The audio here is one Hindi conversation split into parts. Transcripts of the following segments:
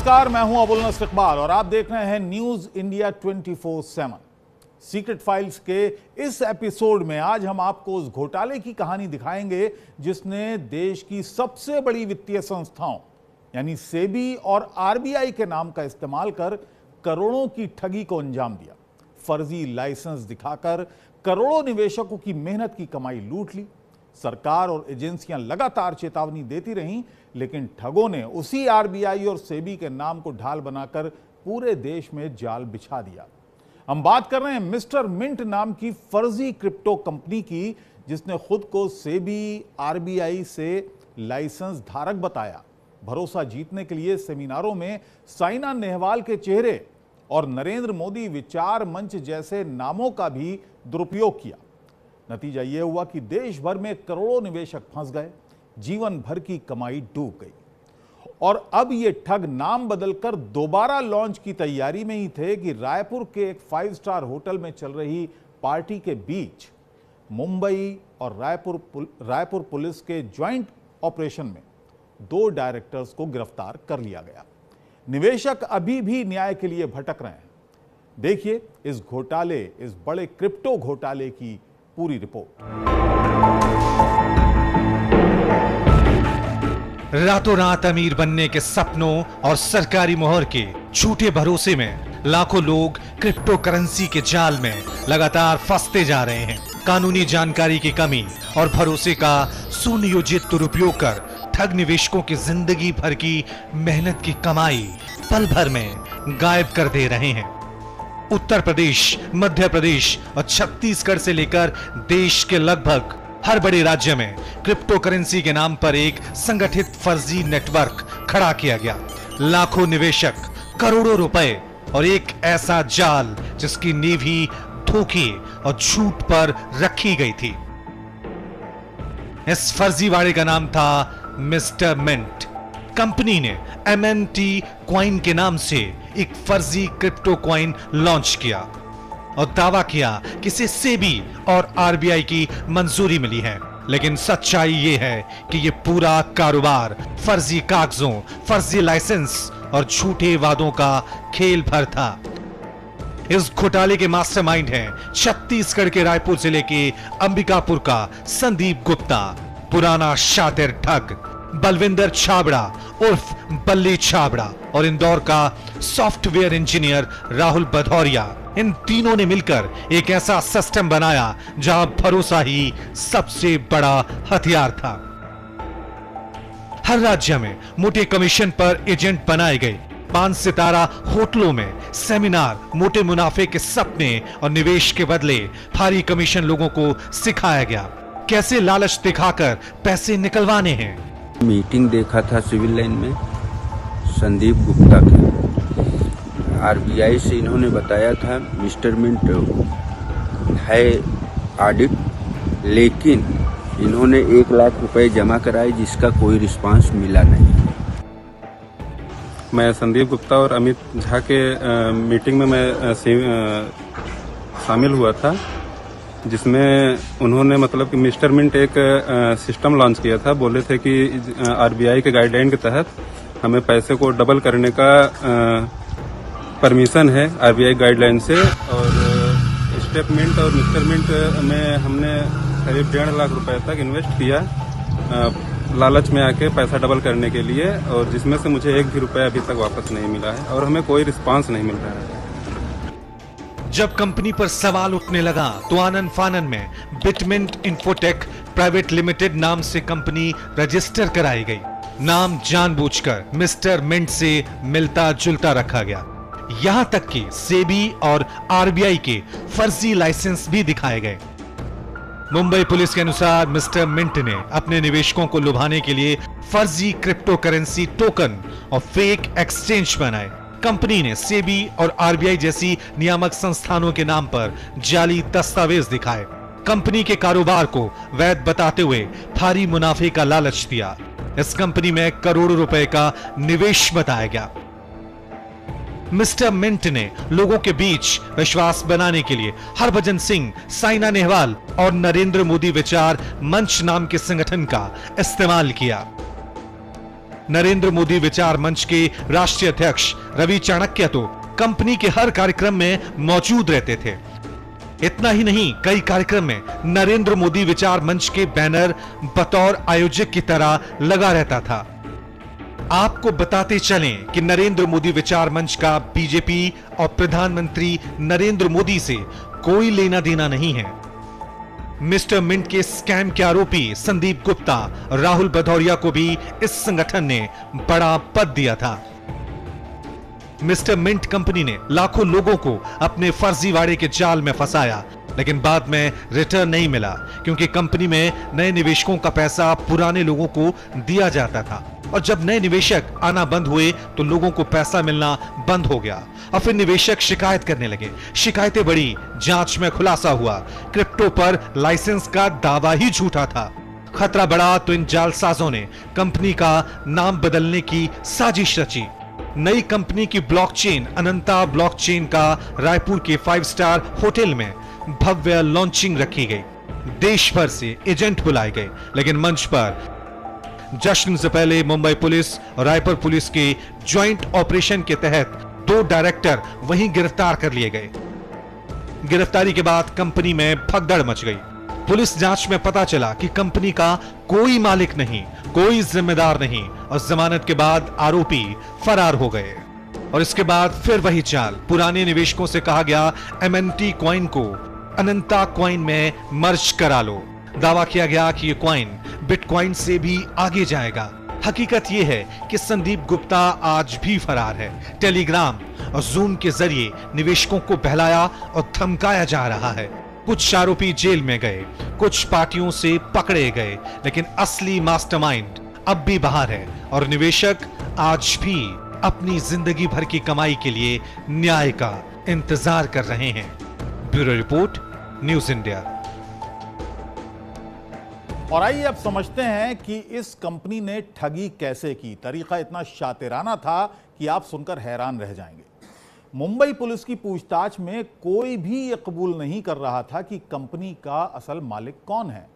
नमस्कार, मैं हूं अबुल नस्र इकबाल और आप देख रहे हैं न्यूज इंडिया 24/7। सीक्रेट फाइल्स के इस एपिसोड में आज हम आपको उस घोटाले की कहानी दिखाएंगे जिसने देश की सबसे बड़ी वित्तीय संस्थाओं यानी सेबी और आरबीआई के नाम का इस्तेमाल कर करोड़ों की ठगी को अंजाम दिया। फर्जी लाइसेंस दिखाकर करोड़ों निवेशकों की मेहनत की कमाई लूट ली। सरकार और एजेंसियां लगातार चेतावनी देती रहीं, लेकिन ठगों ने उसी आरबीआई और सेबी के नाम को ढाल बनाकर पूरे देश में जाल बिछा दिया। हम बात कर रहे हैं मिस्टर मिंट नाम की फर्जी क्रिप्टो कंपनी की, जिसने खुद को सेबी आरबीआई से लाइसेंस धारक बताया। भरोसा जीतने के लिए सेमिनारों में साइना नेहवाल के चेहरे और नरेंद्र मोदी विचार मंच जैसे नामों का भी दुरुपयोग किया। नतीजा यह हुआ कि देश भर में करोड़ों निवेशक फंस गए, जीवन भर की कमाई डूब गई। और अब ये ठग नाम बदलकर दोबारा लॉन्च की तैयारी में ही थे कि रायपुर के एक 5 स्टार होटल में चल रही पार्टी के बीच मुंबई और रायपुर पुलिस के ज्वाइंट ऑपरेशन में 2 डायरेक्टर्स को गिरफ्तार कर लिया गया। निवेशक अभी भी न्याय के लिए भटक रहे हैं। देखिए इस बड़े क्रिप्टो घोटाले की पूरी रिपोर्ट। रातों रात अमीर बनने के सपनों और सरकारी मोहर के झूठे भरोसे में लाखों लोग क्रिप्टो करेंसी के जाल में लगातार फंसते जा रहे हैं। कानूनी जानकारी की कमी और भरोसे का सुनियोजित दुरुपयोग कर ठग निवेशकों की जिंदगी भर की मेहनत की कमाई पल भर में गायब कर दे रहे हैं। उत्तर प्रदेश, मध्य प्रदेश और छत्तीसगढ़ से लेकर देश के लगभग हर बड़े राज्य में क्रिप्टो करेंसी के नाम पर एक संगठित फर्जी नेटवर्क खड़ा किया गया। लाखों निवेशक, करोड़ों रुपए और एक ऐसा जाल जिसकी नींव ही धोखे और झूठ पर रखी गई थी। इस फर्जीवाड़े का नाम था मिस्टर मिंट। कंपनी ने MNT कॉइन के नाम से एक फर्जी क्रिप्टो कॉइन लॉन्च किया और दावा किया कि इसे सेबी और आरबीआई की मंजूरी मिली है। लेकिन सच्चाई यह है कि यह पूरा कारोबार फर्जी कागजों, फर्जी लाइसेंस और झूठे वादों का खेल भर था। इस घोटाले के मास्टरमाइंड हैं छत्तीसगढ़ के रायपुर जिले के अंबिकापुर का संदीप गुप्ता, पुराना शातिर ठग बलविंदर छाबड़ा उर्फ बल्ली छाबड़ा और इंदौर का सॉफ्टवेयर इंजीनियर राहुल भदौरिया। इन तीनों ने मिलकर एक ऐसा सिस्टम बनाया जहां भरोसा ही सबसे बड़ा हथियार था। हर राज्य में मोटे कमीशन पर एजेंट बनाए गए। 5 सितारा होटलों में सेमिनार, मोटे मुनाफे के सपने और निवेश के बदले भारी कमीशन लोगों को सिखाया गया। कैसे लालच दिखाकर पैसे निकलवाने हैं। मीटिंग देखा था सिविल लाइन में संदीप गुप्ता के। आरबीआई से इन्होंने बताया था मिस्टर मिंट है ऑडिट, लेकिन इन्होंने 1 लाख रुपए जमा कराए जिसका कोई रिस्पांस मिला नहीं। मैं संदीप गुप्ता और अमित झा के मीटिंग में मैं शामिल हुआ था, जिसमें उन्होंने मतलब कि मिस्टर मिंट एक सिस्टम लॉन्च किया था। बोले थे कि आरबीआई के गाइडलाइन के तहत हमें पैसे को डबल करने का परमिशन है आरबीआई गाइडलाइन से। और स्टेप मिंट और मिस्टर मिंट में हमने करीब 1.5 लाख रुपए तक इन्वेस्ट किया लालच में आके पैसा डबल करने के लिए, और जिसमें से मुझे 1 भी रुपया अभी तक वापस नहीं मिला है और हमें कोई रिस्पांस नहीं मिल रहा है। जब कंपनी पर सवाल उठने लगा तो आनन फानन में बिटमिंट इंफोटेक प्राइवेट लिमिटेड नाम से कंपनी रजिस्टर कराई गई। नाम जानबूझकर मिस्टर मिंट से मिलता जुलता रखा गया। यहां तक कि सेबी और आरबीआई के फर्जी लाइसेंस भी दिखाए गए। मुंबई पुलिस के अनुसार मिस्टर मिंट ने अपने निवेशकों को लुभाने के लिए फर्जी क्रिप्टो करेंसी टोकन और फेक एक्सचेंज बनाए। कंपनी ने सेबी और आरबीआई जैसी नियामक संस्थानों के नाम पर जाली दस्तावेज दिखाए। कंपनी के कारोबार को वैध बताते हुए भारी मुनाफे का लालच दिया। इस कंपनी में करोड़ों रुपए का निवेश बताया गया। मिस्टर मिंट ने लोगों के बीच विश्वास बनाने के लिए हरभजन सिंह, साइना नेहवाल और नरेंद्र मोदी विचार मंच नाम के संगठन का इस्तेमाल किया। नरेंद्र मोदी विचार मंच के राष्ट्रीय अध्यक्ष रवि चाणक्य तो कंपनी के हर कार्यक्रम में मौजूद रहते थे। इतना ही नहीं, कई कार्यक्रम में नरेंद्र मोदी विचार मंच के बैनर बतौर आयोजक की तरह लगा रहता था। आपको बताते चलें कि नरेंद्र मोदी विचार मंच का बीजेपी और प्रधानमंत्री नरेंद्र मोदी से कोई लेना देना नहीं है। मिस्टर मिंट के स्कैम के आरोपी संदीप गुप्ता, राहुल भदौरिया को भी इस संगठन ने बड़ा पद दिया था। मिस्टर मिंट कंपनी ने लाखों लोगों को अपने फर्जीवाड़े के जाल में फंसाया, लेकिन बाद में रिटर्न नहीं मिला क्योंकि कंपनी में नए निवेशकों का पैसा पुराने लोगों को दिया जाता था और जब नए निवेशक आना बंद हुए तो लोगों को पैसा मिलना बंद हो गया और फिर निवेशक शिकायत करने लगे। शिकायतें बढ़ी, जांच में खुलासा हुआ क्रिप्टो पर लाइसेंस का दावा ही झूठा था। खतरा बढ़ा तो इन जालसाजों ने कंपनी का नाम बदलने की साजिश रची। नई कंपनी की ब्लॉकचेन अनंता ब्लॉकचेन का रायपुर के 5 स्टार होटल में भव्य लॉन्चिंग रखी गई। देश भर से एजेंट बुलाए गए, लेकिन मंच पर जश्न से पहले मुंबई पुलिस और रायपुर पुलिस के ज्वाइंट ऑपरेशन के तहत 2 डायरेक्टर वहीं गिरफ्तार कर लिए गए। गिरफ्तारी के बाद कंपनी में भगदड़ मच गई। पुलिस जांच में पता चला कि कंपनी का कोई मालिक नहीं, कोई जिम्मेदार नहीं और जमानत के बाद आरोपी फरार हो गए। और इसके बाद फिर वही चाल, पुराने निवेशकों से कहा गया MNT कॉइन को अनंता कॉइन में मर्ज करा लो। दावा किया गया कि यह कॉइन बिटकॉइन से भी आगे जाएगा। हकीकत यह है कि संदीप गुप्ता आज भी फरार है। टेलीग्राम और जूम के जरिए निवेशकों को बहलाया और धमकाया जा रहा है। कुछ आरोपी जेल में गए, कुछ पार्टियों से पकड़े गए, लेकिन असली मास्टरमाइंड अब भी बाहर है और निवेशक आज भी अपनी जिंदगी भर की कमाई के लिए न्याय का इंतजार कर रहे हैं। Bureau report, news India. और आइए अब समझते हैं कि इस कंपनी ने ठगी कैसे की। तरीका इतना शातिराना था कि आप सुनकर हैरान रह जाएंगे। मुंबई पुलिस की पूछताछ में कोई भी ये कबूल नहीं कर रहा था कि कंपनी का असल मालिक कौन है।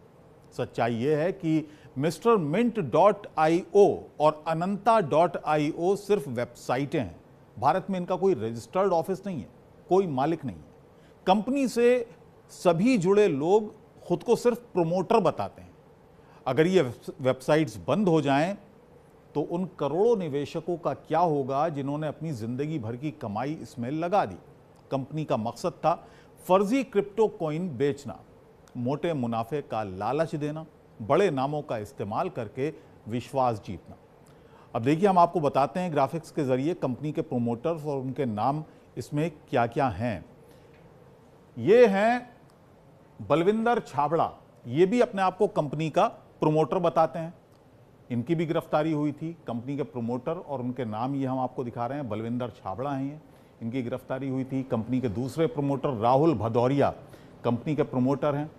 सच्चाई ये है कि MrMint.io और Ananta.io सिर्फ वेबसाइटें हैं। भारत में इनका कोई रजिस्टर्ड ऑफिस नहीं है, कोई मालिक नहीं है। कंपनी से सभी जुड़े लोग खुद को सिर्फ प्रोमोटर बताते हैं। अगर ये वेबसाइट्स बंद हो जाएं तो उन करोड़ों निवेशकों का क्या होगा जिन्होंने अपनी जिंदगी भर की कमाई इसमें लगा दी। कंपनी का मकसद था फर्जी क्रिप्टो कॉइन बेचना, मोटे मुनाफे का लालच देना, बड़े नामों का इस्तेमाल करके विश्वास जीतना। अब देखिए, हम आपको बताते हैं ग्राफिक्स के जरिए कंपनी के प्रोमोटर्स और उनके नाम इसमें क्या क्या हैं। ये हैं बलविंदर छाबड़ा, ये भी अपने आप को कंपनी का प्रोमोटर बताते हैं। इनकी भी गिरफ्तारी हुई थी। कंपनी के प्रोमोटर और उनके नाम ये हम आपको दिखा रहे हैं, बलविंदर छाबड़ा हैं ये, इनकी गिरफ्तारी हुई थी। कंपनी के दूसरे प्रोमोटर राहुल भदौरिया कंपनी के प्रोमोटर हैं,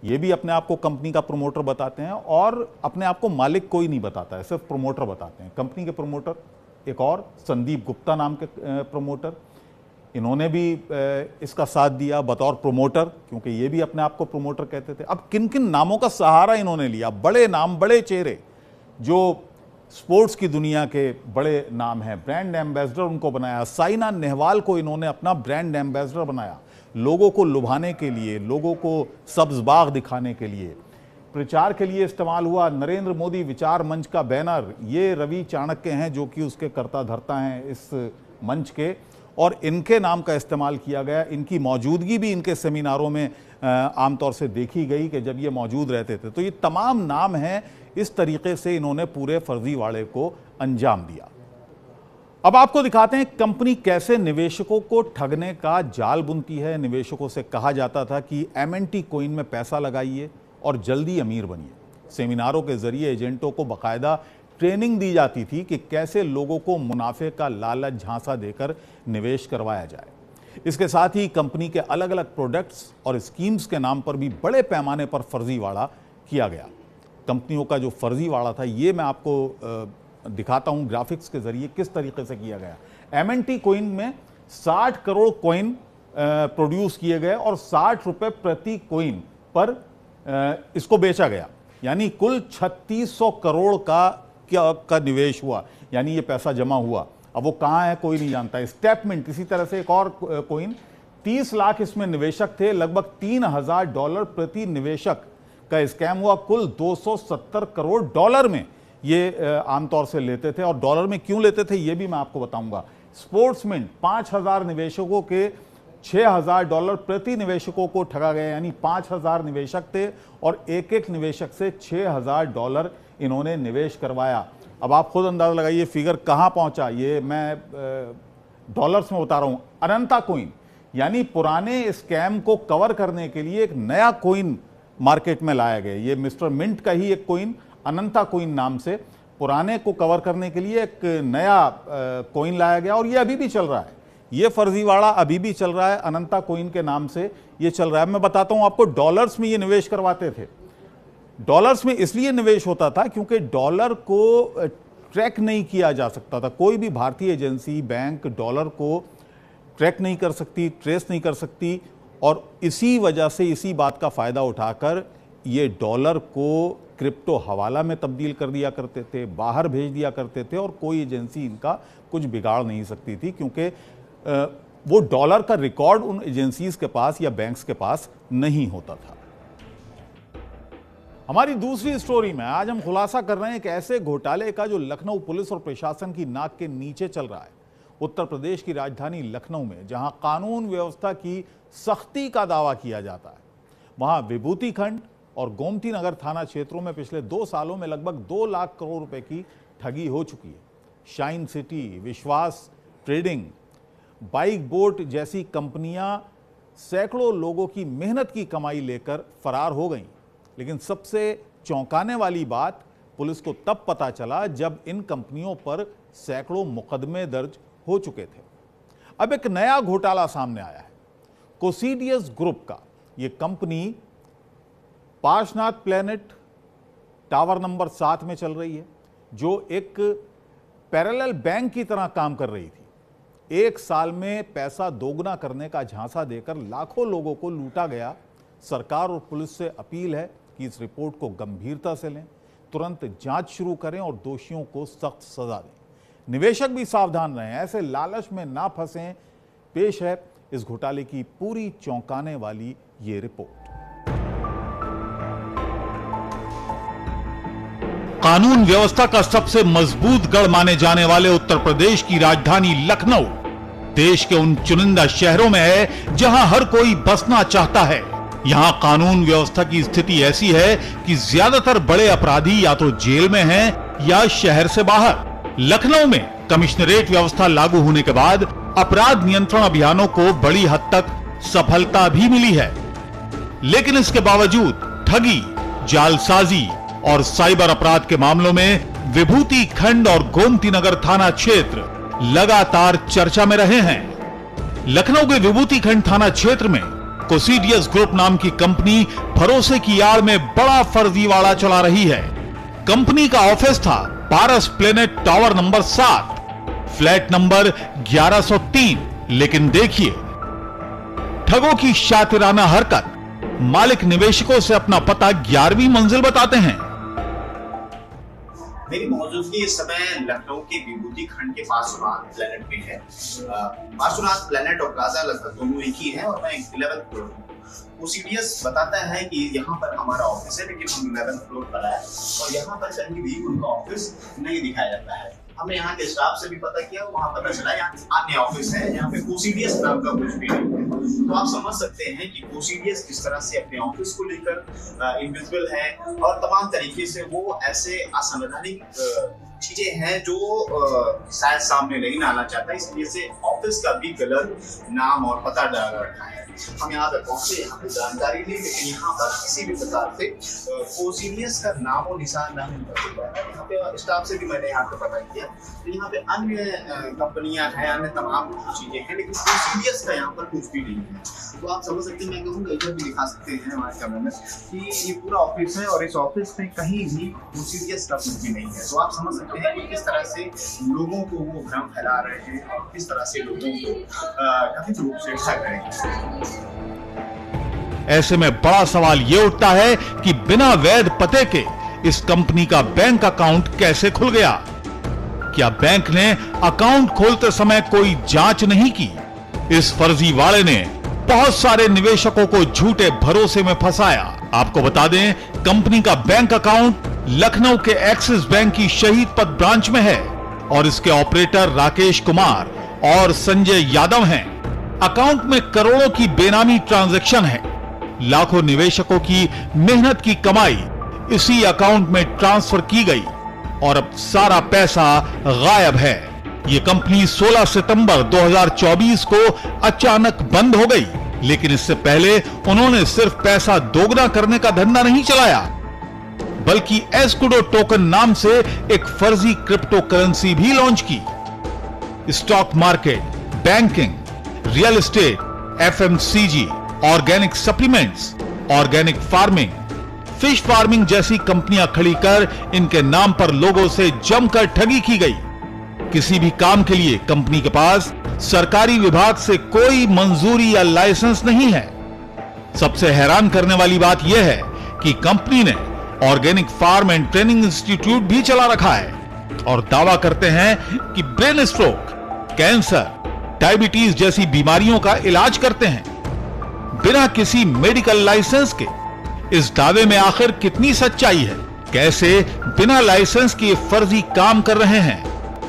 ये भी अपने आप को कंपनी का प्रोमोटर बताते हैं और अपने आप को मालिक कोई नहीं बताता है, सिर्फ प्रोमोटर बताते हैं। कंपनी के प्रोमोटर एक और संदीप गुप्ता नाम के प्रोमोटर, इन्होंने भी इसका साथ दिया बतौर प्रोमोटर, क्योंकि ये भी अपने आप को प्रोमोटर कहते थे। अब किन किन नामों का सहारा इन्होंने लिया? बड़े नाम, बड़े चेहरे जो स्पोर्ट्स की दुनिया के बड़े नाम हैं, ब्रांड एम्बेसडर उनको बनाया। साइना नेहवाल को इन्होंने अपना ब्रांड एम्बेसडर बनाया, लोगों को लुभाने के लिए, लोगों को सब्ज बाग दिखाने के लिए। प्रचार के लिए इस्तेमाल हुआ नरेंद्र मोदी विचार मंच का बैनर, ये रवि चाणक्य हैं जो कि उसके कर्ता धर्ता हैं इस मंच के, और इनके नाम का इस्तेमाल किया गया। इनकी मौजूदगी भी इनके सेमिनारों में आमतौर से देखी गई कि जब ये मौजूद रहते थे। तो ये तमाम नाम हैं, इस तरीके से इन्होंने पूरे फर्जीवाड़े को अंजाम दिया। अब आपको दिखाते हैं कंपनी कैसे निवेशकों को ठगने का जाल बुनती है। निवेशकों से कहा जाता था कि MNT कॉइन में पैसा लगाइए और जल्दी अमीर बनिए। सेमिनारों के जरिए एजेंटों को बाकायदा ट्रेनिंग दी जाती थी कि कैसे लोगों को मुनाफे का लालच झांसा देकर निवेश करवाया जाए। इसके साथ ही कंपनी के अलग अलग प्रोडक्ट्स और स्कीम्स के नाम पर भी बड़े पैमाने पर फर्जीवाड़ा किया गया। कंपनियों का जो फर्जीवाड़ा था ये मैं आपको दिखाता हूं ग्राफिक्स के जरिए किस तरीके से किया गया। MNT कॉइन में 60 करोड़ कॉइन प्रोड्यूस किए गए और 60 रुपए प्रति कॉइन पर इसको बेचा गया, यानी कुल 3600 करोड़ का का निवेश हुआ, यानी ये पैसा जमा हुआ। अब वो कहाँ है कोई नहीं जानता। स्टेपमिंट इसी तरह से एक और कोइन, 30 लाख इसमें निवेशक थे, लगभग $3000 प्रति निवेशक का स्कैम हुआ। कुल 270 करोड़ डॉलर में ये आमतौर से लेते थे, और डॉलर में क्यों लेते थे ये भी मैं आपको बताऊंगा। स्पोर्ट्समिंट 5000 निवेशकों के $6000 प्रति निवेशकों को ठगा गया, यानी 5000 निवेशक थे और एक एक निवेशक से $6000 इन्होंने निवेश करवाया। अब आप खुद अंदाजा लगाइए फिगर कहां पहुंचा, ये मैं डॉलर्स में बता रहा हूं। अनंता कोइन, यानी पुराने स्कैम को कवर करने के लिए एक नया कोइन मार्केट में लाया गया। ये मिस्टर मिंट का ही एक कोइन, अनंता कोइन नाम से, पुराने को कवर करने के लिए एक नया कोइन लाया गया, और ये अभी भी चल रहा है। ये फर्जीवाड़ा अभी भी चल रहा है, अनंता कोइन के नाम से ये चल रहा है। मैं बताता हूं आपको, डॉलर्स में ये निवेश करवाते थे। डॉलर्स में इसलिए निवेश होता था क्योंकि डॉलर को ट्रैक नहीं किया जा सकता था। कोई भी भारतीय एजेंसी, बैंक डॉलर को ट्रैक नहीं कर सकती, ट्रेस नहीं कर सकती, और इसी वजह से, इसी बात का फ़ायदा उठाकर ये डॉलर को क्रिप्टो हवाला में तब्दील कर दिया करते थे, बाहर भेज दिया करते थे, और कोई एजेंसी इनका कुछ बिगाड़ नहीं सकती थी, क्योंकि वो डॉलर का रिकॉर्ड उन एजेंसीज के पास या बैंक्स के पास नहीं होता था। हमारी दूसरी स्टोरी में आज हम खुलासा कर रहे हैं एक ऐसे घोटाले का जो लखनऊ पुलिस और प्रशासन की नाक के नीचे चल रहा है। उत्तर प्रदेश की राजधानी लखनऊ में जहां कानून व्यवस्था की सख्ती का दावा किया जाता है, वहां विभूति खंड और गोमती नगर थाना क्षेत्रों में पिछले 2 सालों में लगभग 2 लाख करोड़ रुपए की ठगी हो चुकी है। शाइन सिटी, विश्वास ट्रेडिंग, बाइक बोट जैसी कंपनियां सैकड़ों लोगों की मेहनत की कमाई लेकर फरार हो गईं। लेकिन सबसे चौंकाने वाली बात पुलिस को तब पता चला जब इन कंपनियों पर सैकड़ों मुकदमे दर्ज हो चुके थे। अब एक नया घोटाला सामने आया है। कोसिडियस ग्रुप का ये company Parshvanath planet tower number 7 में चल रही है, जो एक पैरेलल बैंक की तरह काम कर रही थी। 1 साल में पैसा दोगुना करने का झांसा देकर लाखों लोगों को लूटा गया। सरकार और पुलिस से अपील है कि इस रिपोर्ट को गंभीरता से लें, तुरंत जांच शुरू करें और दोषियों को सख्त सजा दें। निवेशक भी सावधान रहें, ऐसे लालच में ना फंसें। पेश है इस घोटाले की पूरी चौंकाने वाली ये रिपोर्ट। कानून व्यवस्था का सबसे मजबूत गढ़ माने जाने वाले उत्तर प्रदेश की राजधानी लखनऊ देश के उन चुनिंदा शहरों में है जहां हर कोई बसना चाहता है। यहां कानून व्यवस्था की स्थिति ऐसी है कि ज्यादातर बड़े अपराधी या तो जेल में हैं या शहर से बाहर। लखनऊ में कमिश्नरेट व्यवस्था लागू होने के बाद अपराध नियंत्रण अभियानों को बड़ी हद तक सफलता भी मिली है, लेकिन इसके बावजूद ठगी, जालसाजी और साइबर अपराध के मामलों में विभूति खंड और गोमती नगर थाना क्षेत्र लगातार चर्चा में रहे हैं। लखनऊ के विभूति खंड थाना क्षेत्र में कोसिडियस ग्रुप नाम की कंपनी भरोसे की आड़ में बड़ा फर्जीवाड़ा चला रही है। कंपनी का ऑफिस था Paras planet tower number 7, flat number 1103। लेकिन देखिए, ठगों की शातिराना हरकत, मालिक निवेशकों से अपना पता 11वीं मंजिल बताते हैं। मेरी मौजूदगी इस समय लखनऊ के विभूति खंड के पार्श्वनाथ प्लेनेट में है। पार्श्वनाथ प्लेनेट और प्लाजा लगभग दोनों एक ही है, और मैं 11th फ्लोर हूँ। कोसिडियस बताता है कि यहाँ पर हमारा ऑफिस है, लेकिन हम 11th फ्लोर पर आए और यहाँ पर कहीं भी उनका ऑफिस नहीं दिखाया जाता है। हमने यहाँ के स्टाफ से भी पता किया, वहाँ पता चला यहाँ अन्य ऑफिस है, यहाँ पे कोसिडियस नाम का कुछ भी नहीं है। तो आप समझ सकते हैं कि कोसिडियस किस तरह से अपने ऑफिस को लेकर इंडिविजुअल है, और तमाम तरीके से वो ऐसे असंवैधानिक चीजें हैं जो शायद सामने नहीं लाना चाहता, इसलिए से ऑफिस का भी गलत नाम और पता डाल रखा है। हम यहाँ पे पहुंचे, यहाँ पे जानकारी ली, लेकिन यहाँ पर किसी भी प्रकार से कोसिडियस का नाम और निशान नहीं मिल पा रहा है। यहाँ पे स्टाफ से भी मैंने यहाँ पे पता किया, तो यहाँ पे अन्य कंपनियां हैं, अन्य तमाम चीजें हैं, लेकिन कोसिडियस का यहाँ पर कुछ भी नहीं है। तो आप समझ सकते हैं, मैं कहूँगा इधर भी दिखा सकते हैं हमारे कैमरे में कि ये पूरा ऑफिस है, और इस ऑफिस में कहीं भी कोसिडियस का कुछ भी नहीं है। तो आप समझ सकते हैं कि किस तरह से लोगों को वो भ्रम फैला रहे हैं और किस तरह से लोगों को कथित रूप से ठग रहे हैं। ऐसे में बड़ा सवाल यह उठता है कि बिना वैध पते के इस कंपनी का बैंक अकाउंट कैसे खुल गया? क्या बैंक ने अकाउंट खोलते समय कोई जांच नहीं की? इस फर्जीवाड़े ने बहुत सारे निवेशकों को झूठे भरोसे में फंसाया। आपको बता दें, कंपनी का बैंक अकाउंट लखनऊ के एक्सिस बैंक की शहीद पथ ब्रांच में है और इसके ऑपरेटर राकेश कुमार और संजय यादव हैं। अकाउंट में करोड़ों की बेनामी ट्रांजैक्शन है। लाखों निवेशकों की मेहनत की कमाई इसी अकाउंट में ट्रांसफर की गई और अब सारा पैसा गायब है। ये कंपनी 16 सितंबर 2024 को अचानक बंद हो गई, लेकिन इससे पहले उन्होंने सिर्फ पैसा दोगुना करने का धंधा नहीं चलाया, बल्कि एस्कुडो टोकन नाम से एक फर्जी क्रिप्टो करेंसी भी लॉन्च की। Stock market, banking, real estate, FMCG, organic supplements, organic farming, fish farming जैसी कंपनियां खड़ी कर इनके नाम पर लोगों से जमकर ठगी की गई। किसी भी काम के लिए कंपनी के पास सरकारी विभाग से कोई मंजूरी या लाइसेंस नहीं है। सबसे हैरान करने वाली बात यह है कि कंपनी ने organic farm and training institute भी चला रखा है और दावा करते हैं कि ब्रेन स्ट्रोक, कैंसर, डायबिटीज जैसी बीमारियों का इलाज करते हैं बिना किसी मेडिकल लाइसेंस के। इस दावे में आखिर कितनी सच्चाई है? कैसे बिना लाइसेंस के फर्जी काम कर रहे हैं?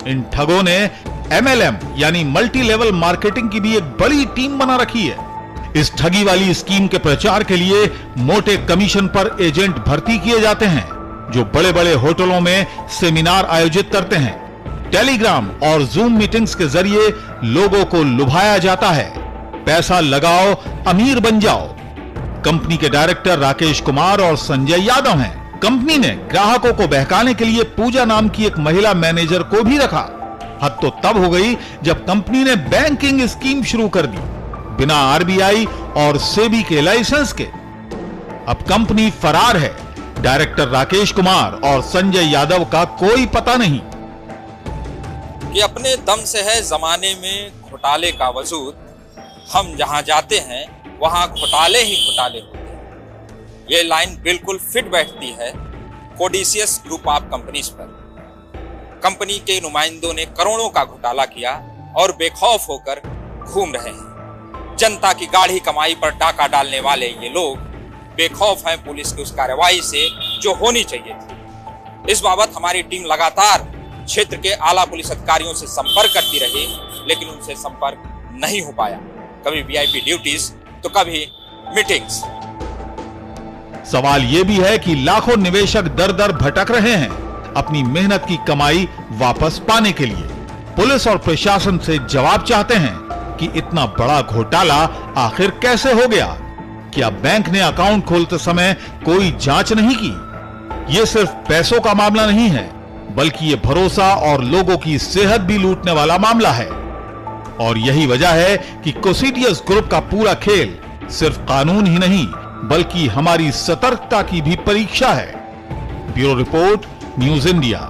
इन ठगों ने MLM यानी मल्टी लेवल मार्केटिंग की भी एक बड़ी टीम बना रखी है। इस ठगी वाली स्कीम के प्रचार के लिए मोटे कमीशन पर एजेंट भर्ती किए जाते हैं जो बड़े बड़े होटलों में सेमिनार आयोजित करते हैं। टेलीग्राम और जूम मीटिंग्स के जरिए लोगों को लुभाया जाता है। पैसा लगाओ, अमीर बन जाओ। कंपनी के डायरेक्टर राकेश कुमार और संजय यादव हैं। कंपनी ने ग्राहकों को बहकाने के लिए पूजा नाम की एक महिला मैनेजर को भी रखा। हद तो तब हो गई जब कंपनी ने बैंकिंग स्कीम शुरू कर दी बिना RBI और सेबी के लाइसेंस के। अब कंपनी फरार है। डायरेक्टर राकेश कुमार और संजय यादव का कोई पता नहीं। ये अपने दम से है जमाने में घोटाले का वजूद। हम जहां जाते हैं वहां घोटाले ही घोटाले होते हैं। ये लाइन बिल्कुल फिट बैठती है कोडिसियस ग्रुप ऑफ कंपनीज पर। कंपनी के नुमाइंदों ने करोड़ों का घोटाला किया और बेखौफ होकर घूम रहे हैं। जनता की गाढ़ी कमाई पर डाका डालने वाले ये लोग बेखौफ हैं पुलिस की उस कार्रवाई से जो होनी चाहिए थी। इस बाबत हमारी टीम लगातार क्षेत्र के आला पुलिस अधिकारियों से संपर्क करती रही, लेकिन उनसे संपर्क नहीं हो पाया। कभी VIP ड्यूटीज तो कभी मीटिंग्स। सवाल यह भी है कि लाखों निवेशक दर दर भटक रहे हैं अपनी मेहनत की कमाई वापस पाने के लिए। पुलिस और प्रशासन से जवाब चाहते हैं कि इतना बड़ा घोटाला आखिर कैसे हो गया? क्या बैंक ने अकाउंट खोलते समय कोई जांच नहीं की? यह सिर्फ पैसों का मामला नहीं है, बल्कि ये भरोसा और लोगों की सेहत भी लूटने वाला मामला है। और यही वजह है कि कोसिडियस ग्रुप का पूरा खेल सिर्फ कानून ही नहीं, बल्कि हमारी सतर्कता की भी परीक्षा है। Bureau report, news India.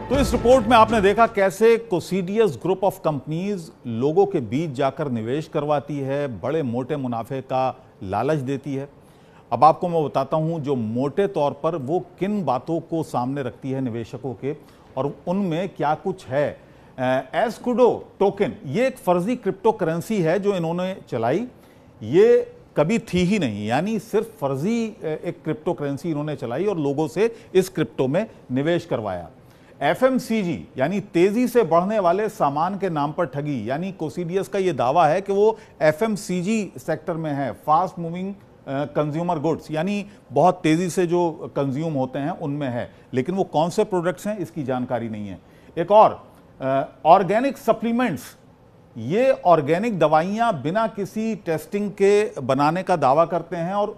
तो इस रिपोर्ट में आपने देखा कैसे कोसिडियस ग्रुप ऑफ कंपनीज लोगों के बीच जाकर निवेश करवाती है, बड़े मोटे मुनाफे का लालच देती है। अब आपको मैं बताता हूं जो मोटे तौर पर वो किन बातों को सामने रखती है निवेशकों के और उनमें क्या कुछ है। एस्कुडो टोकन ये एक फर्जी क्रिप्टो करेंसी है जो इन्होंने चलाई। ये कभी थी ही नहीं, यानी सिर्फ फर्जी एक क्रिप्टो करेंसी इन्होंने चलाई और लोगों से इस क्रिप्टो में निवेश करवाया। FMCG यानी तेजी से बढ़ने वाले सामान के नाम पर ठगी, यानी कोसिडियस का ये दावा है कि वो FMCG सेक्टर में है, फास्ट मूविंग कंज्यूमर गुड्स, यानी बहुत तेजी से जो कंज्यूम होते हैं उनमें है, लेकिन वो कौन से प्रोडक्ट्स हैं इसकी जानकारी नहीं है। एक और ऑर्गेनिक सप्लीमेंट्स, ये ऑर्गेनिक दवाइयां बिना किसी टेस्टिंग के बनाने का दावा करते हैं और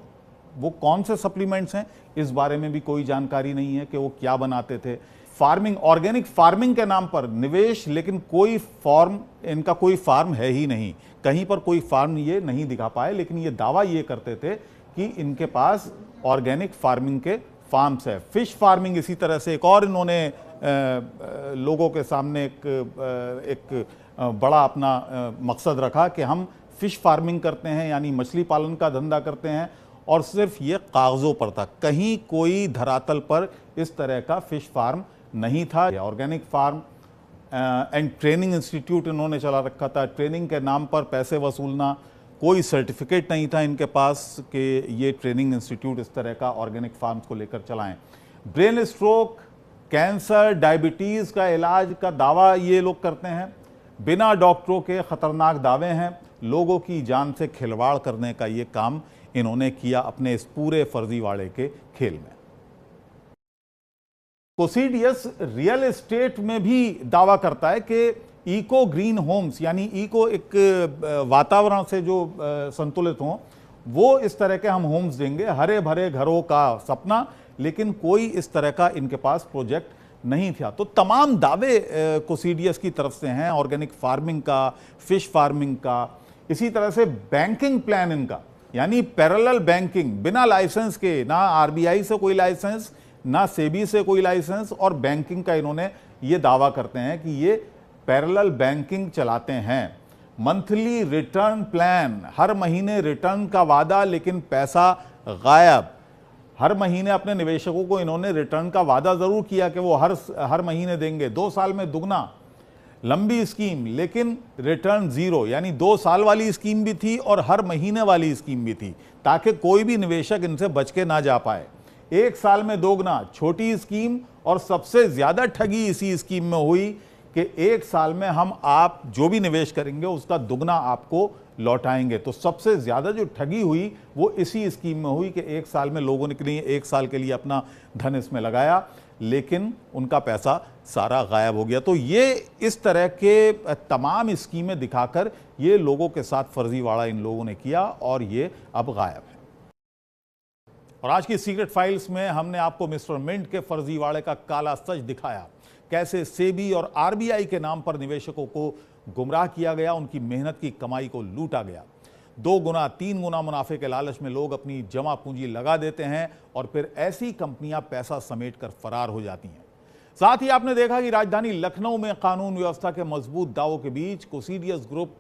वो कौन से सप्लीमेंट्स हैं इस बारे में भी कोई जानकारी नहीं है कि वो क्या बनाते थे। फार्मिंग, ऑर्गेनिक फार्मिंग के नाम पर निवेश, लेकिन कोई फॉर्म, इनका कोई फार्म है ही नहीं, कहीं पर कोई फार्म ये नहीं दिखा पाए, लेकिन ये दावा ये करते थे कि इनके पास ऑर्गेनिक फार्मिंग के फार्म्स है। फिश फार्मिंग इसी तरह से एक और इन्होंने लोगों के सामने एक बड़ा अपना मकसद रखा कि हम फिश फार्मिंग करते हैं, यानी मछली पालन का धंधा करते हैं और सिर्फ ये कागजों पर था, कहीं कोई धरातल पर इस तरह का फिश फार्म नहीं था। Organic farm and training institute इन्होंने चला रखा था, ट्रेनिंग के नाम पर पैसे वसूलना, कोई सर्टिफिकेट नहीं था इनके पास कि ये ट्रेनिंग इंस्टीट्यूट इस तरह का ऑर्गेनिक फार्म्स को लेकर चलाएं। ब्रेन स्ट्रोक, कैंसर, डायबिटीज़ का इलाज का दावा ये लोग करते हैं, बिना डॉक्टरों के खतरनाक दावे हैं, लोगों की जान से खिलवाड़ करने का ये काम इन्होंने किया अपने इस पूरे फर्जीवाड़े के खेल में। कोसिडियस रियल एस्टेट में भी दावा करता है कि इको ग्रीन होम्स, यानी इको एक वातावरण से जो संतुलित हों, वो इस तरह के हम होम्स देंगे, हरे भरे घरों का सपना, लेकिन कोई इस तरह का इनके पास प्रोजेक्ट नहीं था। तो तमाम दावे कोसिडियस की तरफ से हैं, ऑर्गेनिक फार्मिंग का, फिश फार्मिंग का, इसी तरह से बैंकिंग प्लान इनका, यानी पैरेलल बैंकिंग, बिना लाइसेंस के, ना आरबीआई से कोई लाइसेंस, ना सेबी से कोई लाइसेंस, और बैंकिंग का इन्होंने ये दावा करते हैं कि ये पैरेलल बैंकिंग चलाते हैं। मंथली रिटर्न प्लान, हर महीने रिटर्न का वादा लेकिन पैसा गायब। हर महीने अपने निवेशकों को इन्होंने रिटर्न का वादा जरूर किया कि वो हर महीने देंगे, 2 साल में दुगना, लंबी स्कीम, लेकिन रिटर्न जीरो, यानी 2 साल वाली स्कीम भी थी और हर महीने वाली स्कीम भी थी, ताकि कोई भी निवेशक इनसे बच के ना जा पाए। 1 साल में दोगुना, छोटी स्कीम, और सबसे ज्यादा ठगी इसी स्कीम में हुई कि 1 साल में हम आप जो भी निवेश करेंगे उसका दुगना आपको लौटाएंगे। तो सबसे ज्यादा जो ठगी हुई वो इसी स्कीम में हुई कि 1 साल में लोगों ने 1 साल के लिए अपना धन इसमें लगाया, लेकिन उनका पैसा सारा गायब हो गया। तो ये इस तरह के तमाम स्कीमें दिखाकर ये लोगों के साथ फर्जीवाड़ा इन लोगों ने किया और ये अब गायब है। और आज की सीक्रेट फाइल्स में हमने आपको मिस्टर मिंट के फर्जीवाड़े का काला सच दिखाया, कैसे सेबी और आरबीआई के नाम पर निवेशकों को गुमराह किया गया, उनकी मेहनत की कमाई को लूटा गया। 2 गुना 3 गुना मुनाफे के लालच में लोग अपनी जमा पूंजी लगा देते हैं और फिर ऐसी कंपनियां पैसा समेटकर फरार हो जाती हैं। साथ ही आपने देखा कि राजधानी लखनऊ में कानून व्यवस्था के मजबूत दावों के बीच कोसिडियस ग्रुप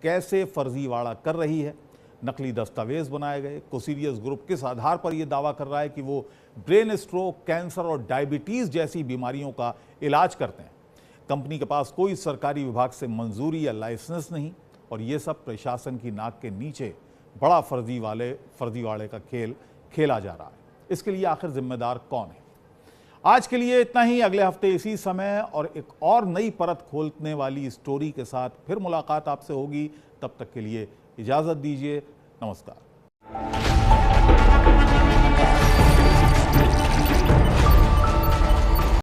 कैसे फर्जीवाड़ा कर रही है। नकली दस्तावेज बनाए गए। कोसिडियस ग्रुप किस आधार पर यह दावा कर रहा है कि वो ब्रेन स्ट्रोक, कैंसर और डायबिटीज जैसी बीमारियों का इलाज करते हैं। कंपनी के पास कोई सरकारी विभाग से मंजूरी या लाइसेंस नहीं, और ये सब प्रशासन की नाक के नीचे बड़ा फर्जीवाड़े का खेल खेला जा रहा है। इसके लिए आखिर जिम्मेदार कौन है? आज के लिए इतना ही। अगले हफ्ते इसी समय और एक और नई परत खोलने वाली स्टोरी के साथ फिर मुलाकात आपसे होगी। तब तक के लिए इजाजत दीजिए। नमस्कार।